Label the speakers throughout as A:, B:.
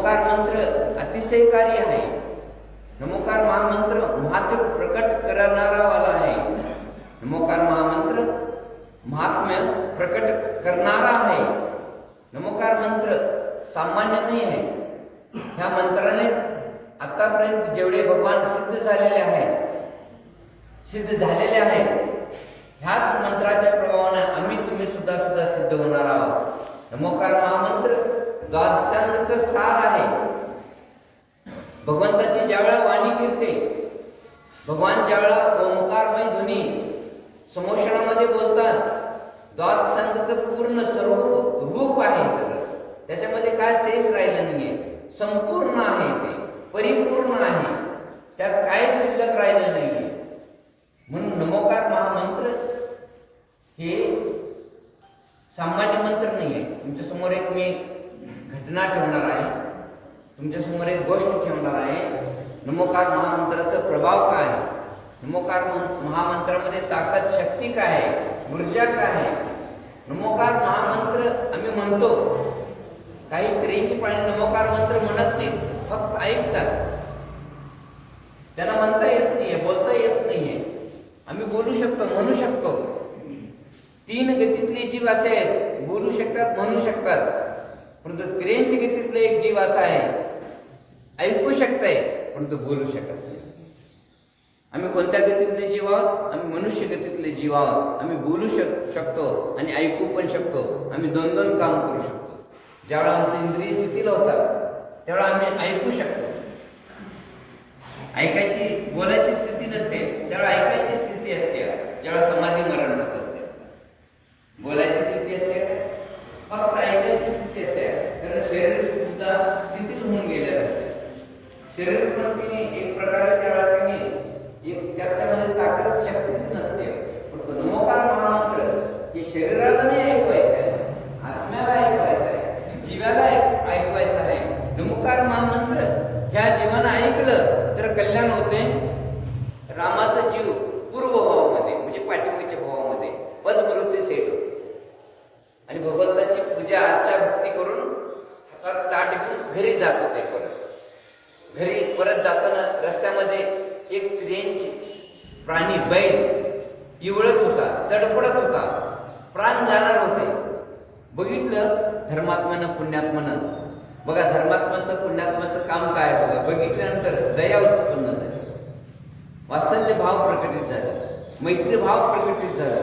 A: नमोकार मंत्र अतिशयकारी आहे. नमोकार महामंत्र महात्म्य प्रकट करणारा वाला आहे. नमोकार महामंत्र महात्म्य प्रकट करणारा आहे. नमोकार मंत्र सामान्य नाही आहे. ह्या मंत्रानेच आतापर्यंत जेवढे भगवान सिद्ध झालेले आहेत ह्याच मंत्राच्या प्रभावाने आम्ही तुम्ही सुद्धा सिद्ध होणार आहोत. नमोकार महामंत्र द्वादशांगाचं सार आहे. भगवंताची ज्यावेळा वाणी फिरते, भगवान ज्यावेळा ओंकारमय ध्वनी समोषणामध्ये बोलतात, द्वादशांगाचं पूर्ण स्वरूप रूप आहे. सगळं त्याच्यामध्ये काय शेष राहिलं नाहीये. संपूर्ण आहे, ते परिपूर्ण आहे, त्यात काहीच शिल्लक राहिलं नाहीये. म्हणून नमोकार महामंत्र हे सामान्य मंत्र नाही आहे. तुमच्या समोर एक मी घटना ठेवणार आहे, तुमच्या समोर एक गोष्ट ठेवणार आहे. नमोकार महामंत्राचा प्रभाव काय आहे, नमोकार महामंत्रामध्ये ताकद शक्ती काय आहे, ऊर्जा काय आहे. नमोकार महामंत्र आम्ही म्हणतो, काही त्रेची पाणी नमोकार मंत्र म्हणत नाही, फक्त ऐकतात. त्यांना म्हणता येत नाहीये, बोलता येत नाहीये. आम्ही बोलू शकतो, म्हणू शकतो. 3 गतीतले जीव असे आहेत, बोलू शकतात, म्हणू शकतात. परंतु त्र्यांची गतीतले एक जीव असा आहे, ऐकू शकताय परंतु बोलू शकत नाही. आम्ही कोणत्या गतीतले जीव आहोत? आम्ही मनुष्य गतीतले जीव आहोत. आम्ही बोलू शकतो आणि ऐकू पण शकतो. आम्ही 2 काम करू शकतो. ज्यावेळा आमचे इंद्रिय शिथिल होतात त्यावेळा आम्ही ऐकू शकतो. बोलायची स्थिती नसते, त्यावेळा ऐकायची स्थिती असते. ज्यावेळा समाधी मरण होत असते, बोलायची स्थिती असते, फक्त ऐकायची स्थिती असते. कारण शरीर सुद्धा शिथिल होऊन गेलेलं असते. शरीर पण एक प्रकारे त्यावेळा त्याच्यामध्ये ताकद शक्तीच नसते. पण नमोकार महामंत्र हे शरीराला नाही ऐकवायचं आहे, आत्म्याला ऐकवायचं आहे, जीवाला ऐकवायचं आहे. नमोकार महामंत्र ह्या जीवानं ऐकलं तर कल्याण होते. रामाचा जीव पूर्व भावामध्ये म्हणजे पाठीमागच्या भावामध्ये पद्मरूपचे सेट होते आणि भगवंताची पूजा अर्चा भक्ती करून हातात ताट घेऊन घरी जात होते. घरी परत जाताना रस्त्यामध्ये एक त्र्यांची प्राणी बैल इवळत होता, तडपडत होता, प्राण जाणार होते. बघितलं धर्मात्म्यानं पुण्यात्म्यानं. बघा धर्मात्म्याचं पुण्यात्म्याचं काम काय बघा. बघितल्यानंतर दया उत्पन्न झाली, वात्सल्य भाव प्रकटित झाला, मैत्री भाव प्रकटित झाला.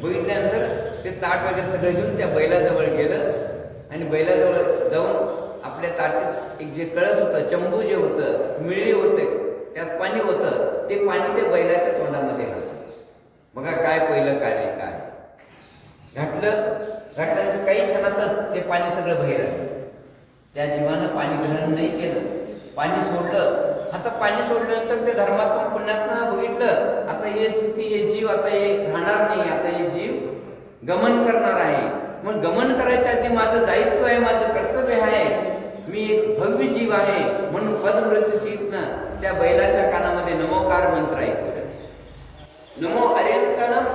A: बघितल्यानंतर ते ताट वगैरे सगळं घेऊन त्या बैलाजवळ गेलं आणि बैलाजवळ जाऊन आपल्या ताटीत एक जे कळस होतं, चंबू जे होतं, मिळी होते, त्यात पाणी होतं, ते पाणी ते बैलाच्या तोंडामध्ये घातलं. बघा काय पहिलं कार्य काय घातल्यानंतर काही क्षणातच ते पाणी सगळं बाहेर आलं. त्या जीवानं पाणी ग्रहण नाही केलं, पाणी सोडलं. आता पाणी सोडल्यानंतर ते धर्मात्मा पुण्यात्मा बघितलं, आता हे स्थिती, हे जीव आता हे राहणार नाही, आता हे जीव गमन करणार आहे. मग गमन करायच्या आधी माझं दायित्व आहे, माझं कर्तव्य आहे, मी एक भव्य जीव आहे. म्हणून पद्मरूपी सीतनं त्या बैलाच्या कानामध्ये नमोकार मंत्र ऐकवलं. नमो अर्यंतनम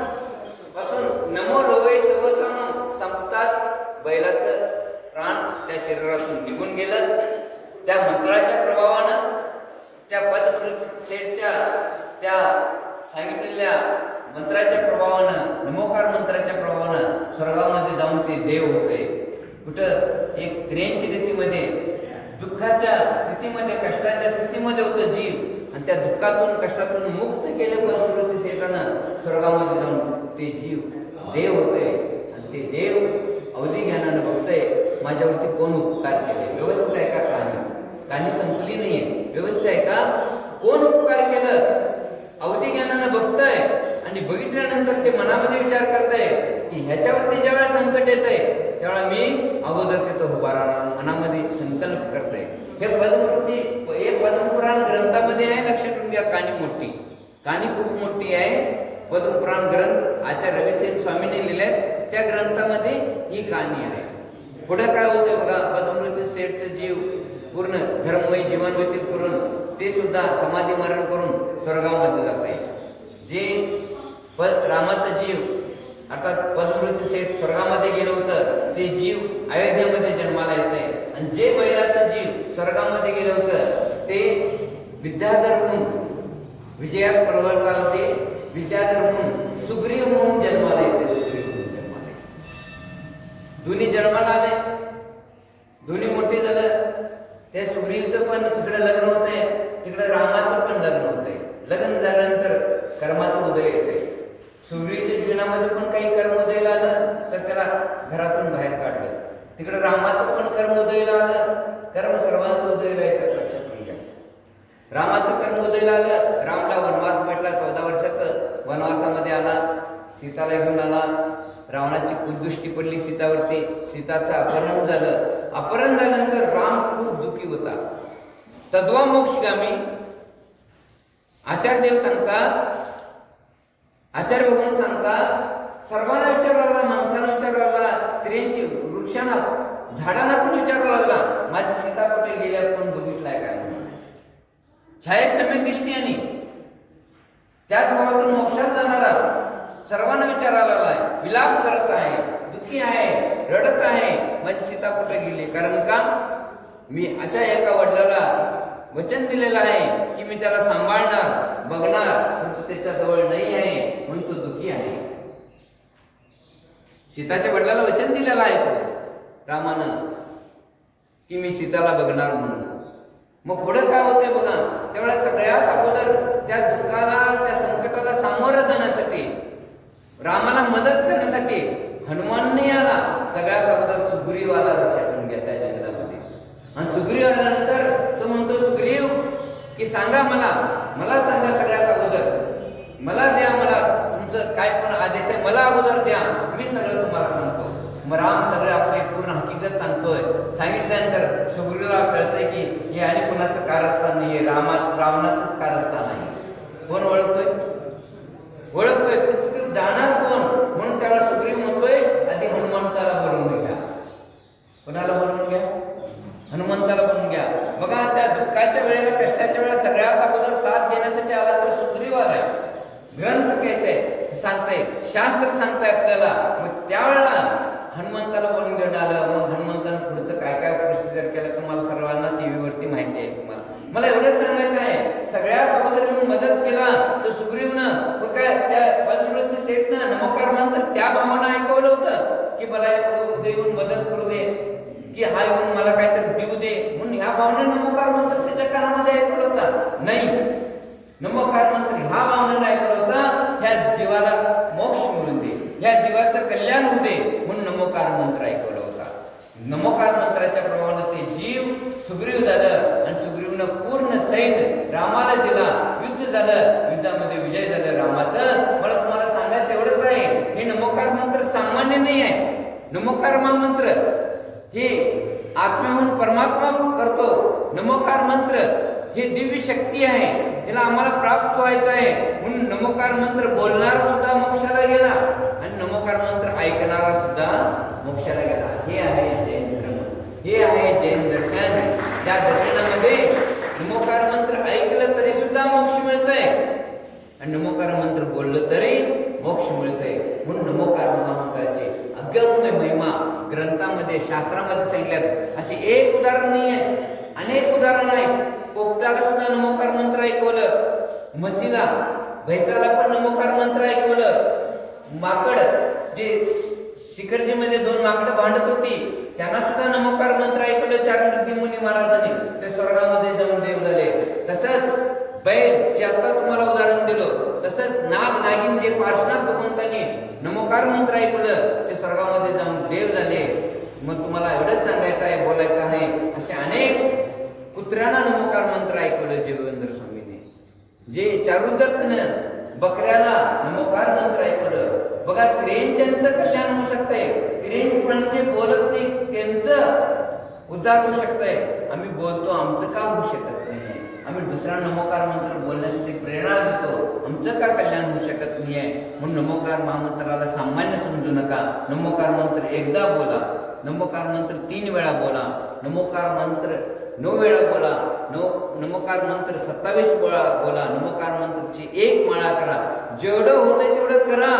A: पासून नमो लोहे सवसानं संपताच बैलाचं प्राण त्या शरीरातून निघून गेलं. त्या मंत्राच्या प्रभावानं, त्या पद्मरूपी सेठच्या त्या सांगितलेल्या मंत्राच्या प्रभावानं, नमोकार मंत्राच्या प्रभावानं स्वर्गामध्ये जाऊन ते देव होते. कुठं एक त्र्यांची गतीमध्ये, दुःखाच्या स्थितीमध्ये, कष्टाच्या स्थितीमध्ये होतं जीव आणि त्या दुःखातून कष्टातून मुक्त केलं पद्मरूपी सेठानं स्वर्गामध्ये जाऊन ते जीव देव होते. आणि ते देव अवधी ज्ञानानं बघतंय माझ्यावरती कोण उपकार केले. व्यवस्थित आहे का कहाणी संपली नाहीये. व्यवस्थित आहे का, कोण उपकार केलं अवधी ज्ञानानं बघतंय. आणि बघितल्यानंतर ते मनामध्ये विचार करताय की ह्याच्यावरती ज्यावेळेला संकट येत आहे त्यावेळेला मी अगोदर तिथं उभा राहणार, मनामध्ये संकल्प करताय. हे पद्मपुराण ग्रंथामध्ये आहे. लक्षात ठेवून घ्या, कहाणी खूप मोठी आहे. पद्मपुराण ग्रंथ आचार्य रविसेन स्वामींनी लिहिलेत. त्या ग्रंथामध्ये ही कहाणी आहे. पुढे काय होते बघा. पद्मरूपी सेठचं जीव पूर्ण धर्ममय जीवन व्यतीत करून ते सुद्धा समाधी मरण करून स्वर्गामध्ये जात आहे. जे रामाचा जीव अर्थात पद्मृती सेठ स्वर्गामध्ये गेलं होतं, ते जीव अयोध्येमध्ये जन्माला येते. आणि जे बैलाचं जीव स्वर्गामध्ये गेलं होतं ते विद्याधर म्हणून विजयात प्रवर्ताला ते विद्याधर म्हणून सुग्रीव म्हणून जन्माला येते. सुग्रीव म्हणून जन्माला येते. दोन्ही जन्माला आले, दोन्ही मोठे झालं. त्या सुग्रीवचं पण इकडे लग्न होतंय, तिकडे रामाचं पण लग्न होतंय. लग्न झाल्यानंतर कर्माचं उदय येते. सुग्रीवच्या जीवनामध्ये पण काही कर्म उदयला आलं तर त्याला घरातून बाहेर काढलं. तिकडे रामाचं पण कर्म उदयला आलं. कर्म सर्वांचं उदयला येतं, लक्षात घ्या. रामाचं कर्म उदयला आलं, रामला वनवास भेटला, 14 वर्षाचं वनवासामध्ये आला, सीताला घेऊन आला. रावणाची कुदृष्टी पडली सीतावरती, सीताचं अपहरण झालं. अपहरण झाल्यानंतर राम खूप दुःखी होता. तद्वा मोक्षगामी आचार्यदेव सांगतात, आचार्य भगवान सांगतात, सर्वांना विचारला, माणसांना विचारला, स्त्रियांची, वृक्षांना, झाडांना पण विचारायला लागला, माझी सीता कुठे गेल्या, कोण बघितलाय काय म्हणून. छायक समेत दृष्टी आणि त्याच भावातून मोक्षात जाणारा सर्वांना विचारायला लागलाय, विलाप करत आहे, दुःखी आहे, रडत आहे, माझी सीता कुठे गेली. कारण का मी अशा एका वडिलाला वचन दिलेलं आहे की मी त्याला सांभाळणार, बघणार, परंतु त्याच्या जवळ नाही आहे म्हणून तो दुःखी आहे. सीताच्या वडिलाला वचन दिलेलं आहे तो रामानं की मी सीताला बघणार म्हणून. मग पुढे काय होते बघा, त्यावेळेला सगळ्यात अगोदर त्या दुःखाला, त्या संकटाला सामोरं जाण्यासाठी, रामाला मदत करण्यासाठी हनुमानने आला. सगळ्यात अगोदर सुग्रीव आला, लक्षात ठेवून घ्या त्या जंगलामध्ये. आणि सुग्रीव आल्यानंतर तो म्हणतो, सुग्रीव की सांगा मला सांगा सगळ्यात अगोदर, मला द्या, मला तुमचं काय पण आदेश आहे मला अगोदर द्या, मी सगळं तुम्हाला सांगतो. मग राम सगळे आपली पूर्ण हकीकत सांगतोय. सांगितल्यानंतर सुग्रीवला कळतंय की हे आणि कोणाचं कारस्थान नाहीये, रावणाचंच कारस्थान आहे. कोण ओळखतोय तू जाणार कोण म्हणून त्यावेळेला सुग्रीव म्हणतोय, आधी हनुमंताला बोलवून घ्या. कोणाला बोलवून घ्या? हनुमंताला बोलवून घ्या. बघा त्या दुःखाच्या वेळेला, कष्टाच्या वेळेला सगळ्यात अगोदर साथ देण्यासाठी आला तर सुग्रीव आलाय. ग्रंथ कहते, सांगताय, शास्त्र सांगताय आपल्याला. मग त्यावेळेला हनुमंताला बोलून घेऊन आलं. मग हनुमंतानं पुढचं काय काय प्रोसिजर केलं तुम्हाला सर्वांना टीव्ही वरती माहिती आहे. तुम्हाला मला एवढंच सांगायचं आहे, सगळ्यात अगोदर येऊन मदत केला तर सुग्रीवनं, मग काय त्या पद्मवृत्ती सेठनं नमोकार मंत्र त्या भावानं ऐकवलं होतं की मला येऊन मदत करू दे, की हा येऊन मला काहीतरी देऊ दे, म्हणून ह्या भावनेनं नमोकार मंत्र त्याच्या कानामध्ये ऐकलं होता. नाही, नमोकार मंत्र ह्या भावनेनं ऐकलं होतं, ह्या जीवाला मोक्ष मिळून दे, ह्या जीवाचं कल्याण होऊ दे म्हणून नमोकार मंत्र ऐकवलं होता. नमोकार मंत्राच्या प्रमाणे ते जीव सुग्रीव झालं आणि सुग्रीवनं पूर्ण सैन्य रामाला दिला. युद्ध झालं, युद्धामध्ये विजय झालं रामाचं. मला तुम्हाला सांगायचं एवढंच आहे, हे नमोकार मंत्र सामान्य नाही आहे. नमोकार मंत्र हे आत्म्याहून परमात्मा करतो. नमोकार मंत्र हे दिव्य शक्ती आहे, याला आम्हाला प्राप्त व्हायचं आहे म्हणून नमोकार मंत्र बोलणारा सुद्धा मोक्षाला गेला आणि नमोकार मंत्र ऐकणारा सुद्धा मोक्षाला गेला. हे आहे जैन धर्म, हे आहे जैन दर्शन. त्या दर्शनामध्ये नमोकार मंत्र ऐकलं तरी सुद्धा मोक्ष मिळतंय आणि नमोकार मंत्र बोललं तरी मोक्ष मिळतंय. म्हणून नमोकार महामंत्राची अगम्य महिमा ग्रंथामध्ये, शास्त्रामध्ये सांगितल्यात. असे एक उदाहरण नाही आहे, अनेक उदाहरण आहेत. पोपटाला सुद्धा नमोकार मंत्र ऐकवलं, म्हशीला, भैसाला पण नमोकार मंत्र ऐकवलं. माकड जे शिखरजीमध्ये 2 माकडं भांडत होती त्यांना सुद्धा नमोकार मंत्र ऐकवलं चारणवृत्ती मुनी महाराजांनी, ते स्वर्गामध्ये जाऊन देव झाले. तसंच बैल जे आता तुम्हाला उदाहरण दिलं, तसंच नाग नागिन जे पार्श्वनाथ भगवंतांनी नमोकार मंत्र ऐकवलं ते स्वर्गामध्ये जाऊन देव झाले. मग तुम्हाला एवढंच सांगायचं आहे, बोलायचं आहे, असे अनेक कुत्र्यांना नमोकार मंत्र ऐकवलं जीवेंद्र स्वामीने. जे चारुदत्तनं बकऱ्याला नमोकार मंत्र ऐकवलं. बघा, त्रेंच्यांचं कल्याण होऊ शकतंय. त्रेंच पण जे बोलत नाही त्यांचं उद्धार होऊ शकतंय. आम्ही बोलतो, आमचं का होऊ शकत नाही? आम्ही दुसरा नमोकार मंत्र बोलण्यासाठी प्रेरणा देतो, आमचं का कल्याण होऊ शकत नाहीये? म्हणून नमोकार महामंत्राला सामान्य समजू नका. नमोकार मंत्र एकदा बोला, नमोकार मंत्र 3 वेळा बोला, नमोकार मंत्र 9 वेळा बोला, नमोकार मंत्र 27 वेळा बोला, नमोकार मंत्रची 1 माळा करा. जेवढं होतंय तेवढं करा,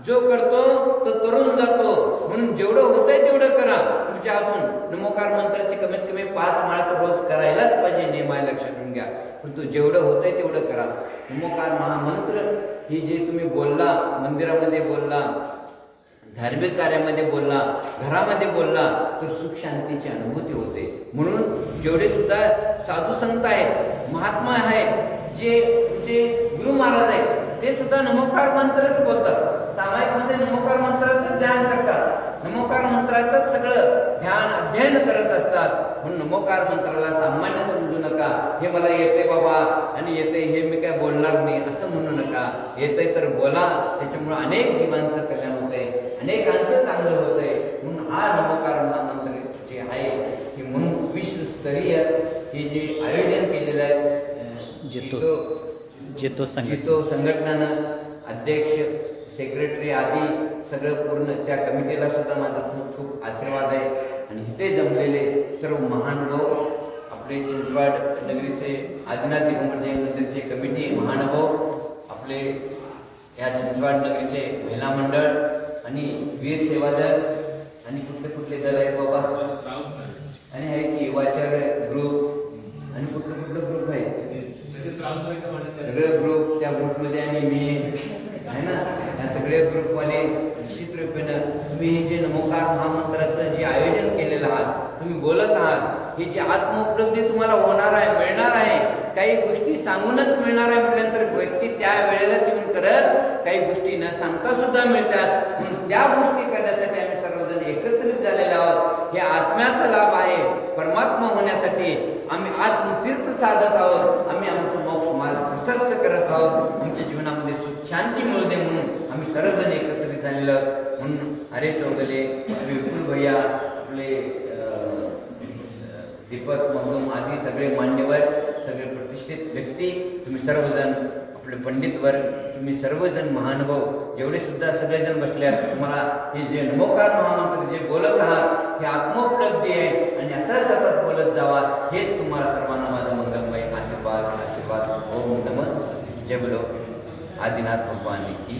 A: जो करतो तो तरुण जातो. म्हणून जेवढं होतंय तेवढं करा. तुमच्या हातून नमोकार मंत्राची कमीत कमी 5 माळा तर रोज करायलाच पाहिजे. नेमाय लक्षात ठेवून घ्या. परंतु जेवढं होतंय तेवढं करा. नमोकार महामंत्र ही जे तुम्ही बोलला, मंदिरामध्ये बोलला, धार्मिक कार्यामध्ये बोलला, घरामध्ये बोलला, तर सुख शांतीची अनुभूती होते. म्हणून जेवढे सुद्धा साधू संत आहेत, महात्मा आहेत, जे गुरु महाराज आहेत, ते सुद्धा नमोकार मंत्रच बोलतात. सामायिकमध्ये नमोकार मंत्राचं ध्यान करतात. नमोकार मंत्राचं सगळं ध्यान अध्ययन करत असतात. म्हणून नमोकार मंत्राला सामान्य समजू नका. हे मला येते बाबा आणि येते हे मी काय बोलणार नाही असं म्हणू नका. येतंय तर बोला. त्याच्यामुळे अनेक जीवांचं कल्याण होतंय, अनेकांचं चांगलं होतंय. म्हणून हा नमोकार महामंत्र जे आहे हे म्हणून विश्वस्तरीय हे जे आयोजन केलेलं आहे जितो संघटनानं अध्यक्ष, सेक्रेटरी आदी सगळं पूर्ण त्या कमिटीला सुद्धा माझा खूप खूप आशीर्वाद आहे. आणि इथे जमलेले सर्व महानुभाव, आपले चिंचवाड नगरीचे आदिनाथ दिगंबर जैन मंदिरचे कमिटी महानुभाव, आपले या चिंचवाड नगरीचे महिला मंडळ आणि वीर सेवा दल आणि कुठले कुठले दल आहेत बाबा, आणि आहे की युवाचार ग्रुप आणि कुठले कुठले ग्रुप आहेत, सगळे ग्रुप. त्या ग्रुपमध्ये आणि मी आहे ना, या सगळ्या ग्रुपवाले निश्चित रूपेनं तुम्ही हे जे नमोकार महामंत्राचं जे आयोजन केलेलं आहात, तुम्ही बोलत आहात, ही जी आत्मोपलब्धी तुम्हाला होणार आहे, मिळणार आहे. काही गोष्टी सांगूनच मिळणार आहे म्हटल्यानंतर व्यक्ती त्या वेळेलाच येऊन करत, काही गोष्टी न सांगता सुद्धा मिळतात. म्हणून त्या गोष्टी करण्यासाठी आम्ही सर्वजण एकत्रित झालेले आहोत. हे आत्म्याचा लाभ आहे. परमात्मा होण्यासाठी आम्ही आत्मतीर्थ साधत आहोत. आम्ही आमचं मोक्ष मार्ग प्रशस्त करत आहोत. आमच्या जीवनामध्ये सुख शांती मिळू दे म्हणून आम्ही सर्वजण एकत्रित झालेलो आहोत. म्हणून अरे चौगले, विपुल भैया, आपले दीपक मगदूम आदी सगळे मान्यवर, सगळे प्रतिष्ठित व्यक्ती, तुम्ही सर्वजण, आपले पंडित वर्ग, तुम्ही सर्वजण महानुभाव जेवढे सुद्धा सगळेजण बसले आहेत, तुम्हाला हे जे नमोकार महामंत्र जे बोलत आहात हे आत्मोपलब्धी आहे. आणि असं सतत बोलत जावा. हेच तुम्हाला सर्वांना माझा मंगलमय आशीर्वाद. ओम नमः. जय बोलो आदिनाथ भगवान की.